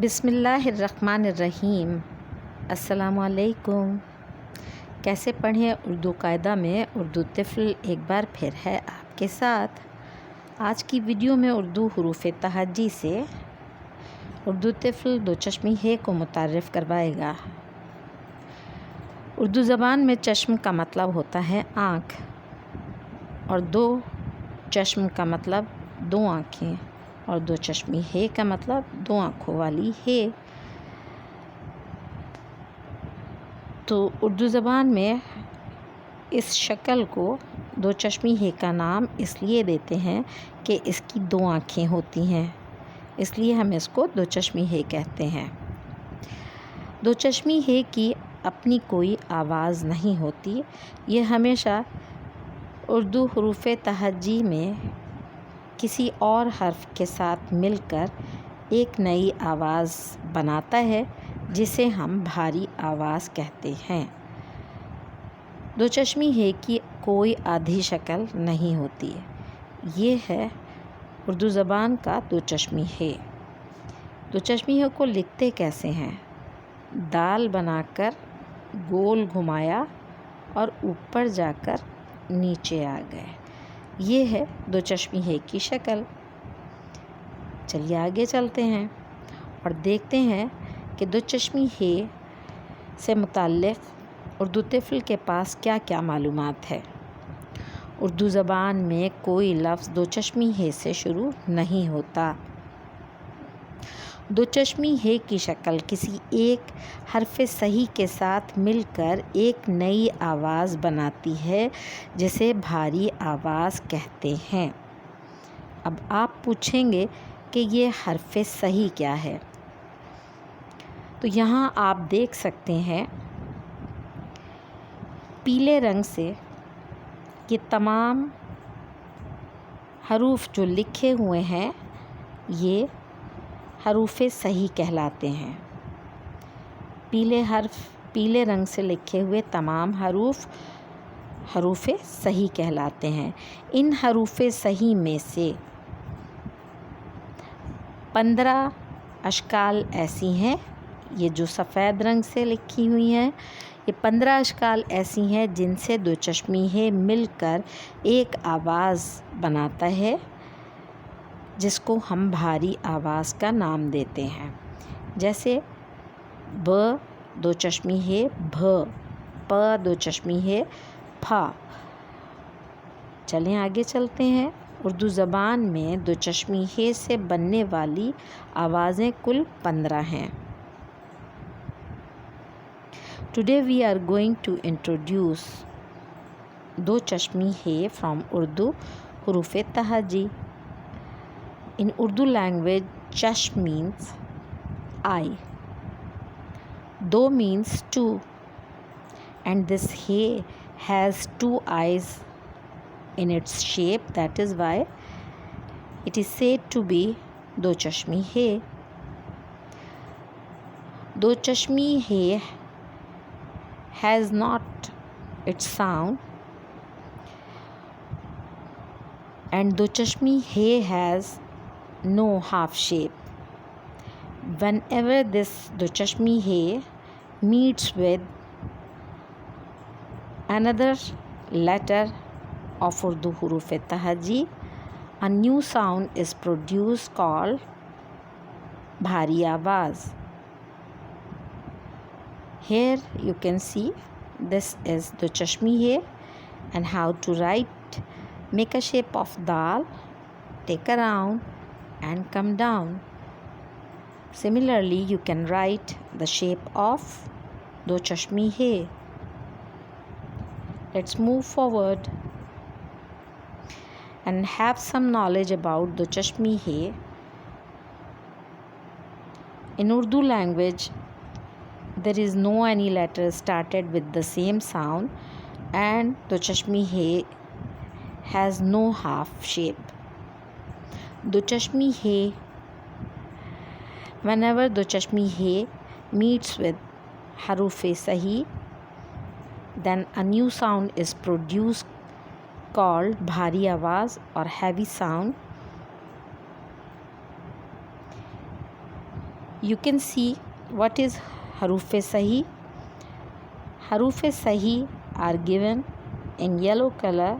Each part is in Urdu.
بسم اللہ الرحمن الرحیم۔ السلام علیکم۔ کیسے پڑھیں اردو قاعدہ میں اردو طفل ایک بار پھر ہے آپ کے ساتھ۔ آج کی ویڈیو میں اردو حروف تہجی سے اردو طفل دو چشمی ہے کو متعارف کروائے گا۔ اردو زبان میں چشم کا مطلب ہوتا ہے آنکھ اور دو چشم کا مطلب دو آنکھیں اور دو چشمی ہے کا مطلب دو آنکھوں والی ہے۔ تو اردو زبان میں اس شکل کو دو چشمی ہے کا نام اس لیے دیتے ہیں کہ اس کی دو آنکھیں ہوتی ہیں، اس لیے ہم اس کو دو چشمی ہے کہتے ہیں۔ دو چشمی ہے کی اپنی کوئی آواز نہیں ہوتی، یہ ہمیشہ اردو حروف تہجی میں کسی اور حرف کے ساتھ مل کر ایک نئی آواز بناتا ہے جسے ہم بھاری آواز کہتے ہیں۔ دو چشمی ہے کی کوئی آدھی شکل نہیں ہوتی، یہ ہے اردو زبان کا دو چشمی ہے۔ دو چشمی ہے کو لکھتے کیسے ہیں؟ دال بنا کر گول گھمایا اور اوپر جا کر نیچے آ گئے، یہ ہے دو چشمی ہے کی شکل۔ چلیے آگے چلتے ہیں اور دیکھتے ہیں کہ دو چشمی ہے سے متعلق اردو طفل کے پاس کیا کیا معلومات ہے۔ اردو زبان میں کوئی لفظ دو چشمی ہے سے شروع نہیں ہوتا۔ دو چشمی ہے کی شکل کسی ایک حرف صحیح کے ساتھ مل کر ایک نئی آواز بناتی ہے جسے بھاری آواز کہتے ہیں۔ اب آپ پوچھیں گے کہ یہ حرف صحیح کیا ہے؟ تو یہاں آپ دیکھ سکتے ہیں پیلے رنگ سے یہ تمام حروف جو لکھے ہوئے ہیں یہ حروف صحیح کہلاتے ہیں۔ پیلے رنگ سے لکھے ہوئے تمام حروف صحیح کہلاتے ہیں۔ ان حروف صحیح میں سے 15 اشکال ایسی ہیں، یہ جو سفید رنگ سے لکھی ہوئی ہیں یہ 15 اشکال ایسی ہیں جن سے دو چشمی ہے مل کر ایک آواز بناتا ہے جس کو ہم بھاری آواز کا نام دیتے ہیں، جیسے ب دو چشمی ہے بھ، پ دو چشمی ہے پھا۔ چلیں آگے چلتے ہیں۔ اردو زبان میں دو چشمی ہے سے بننے والی آوازیں کل 15 ہیں۔ Today we are going to introduce دو چشمی ہے from Urdu حروف تہجی۔ In Urdu language, chash means eye, do means two, and this hay has two eyes in its shape, that is why it is said to be دو چشمی ہے۔ دو چشمی ہے has not its sound and دو چشمی ہے has no half shape. Whenever this دو چشمی ہے meets with another letter of Urdu حروف تہجی, a new sound is produced called بھاری آواز. Here you can see this is دو چشمی ہے and how to write. Make a shape of dal, take a round and come down. Similarly you can write the shape of دو چشمی ہے. Let's move forward and have some knowledge about دو چشمی ہے. In Urdu language, there is no any letter started with the same sound and دو چشمی ہے has no half shape. دو چشمی ہے whenever دو چشمی ہے meets with حروف صحیح, then a new sound is produced called بھاری آواز اور heavy sound. You can see what is Haruf Sahi. Haruf Sahi are given in yellow color.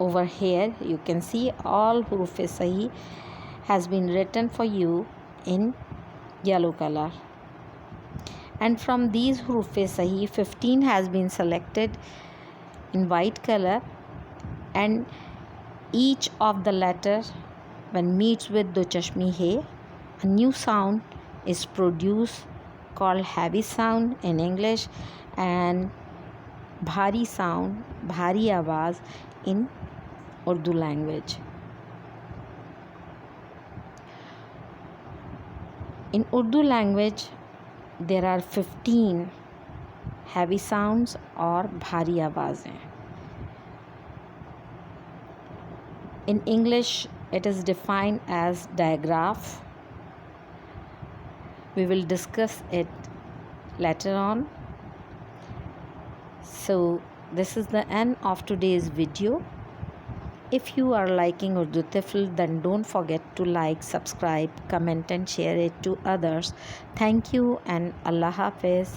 Over here you can see all Huruf Sahi has been written for you in yellow color. And from these Huruf Sahi, 15 has been selected in white color, and each of the letter when meets with do chashmi hai, a new sound is produced called heavy sound in English and bhari sound, bhari awaz in Urdu language. In Urdu language there are 15 heavy sounds or bhari awazein. In English it is defined as digraph. We will discuss it later on. So this is the end of today's video. If you are liking Urdu Tifl, then don't forget to like, subscribe, comment and share it to others. Thank you and Allah Hafiz.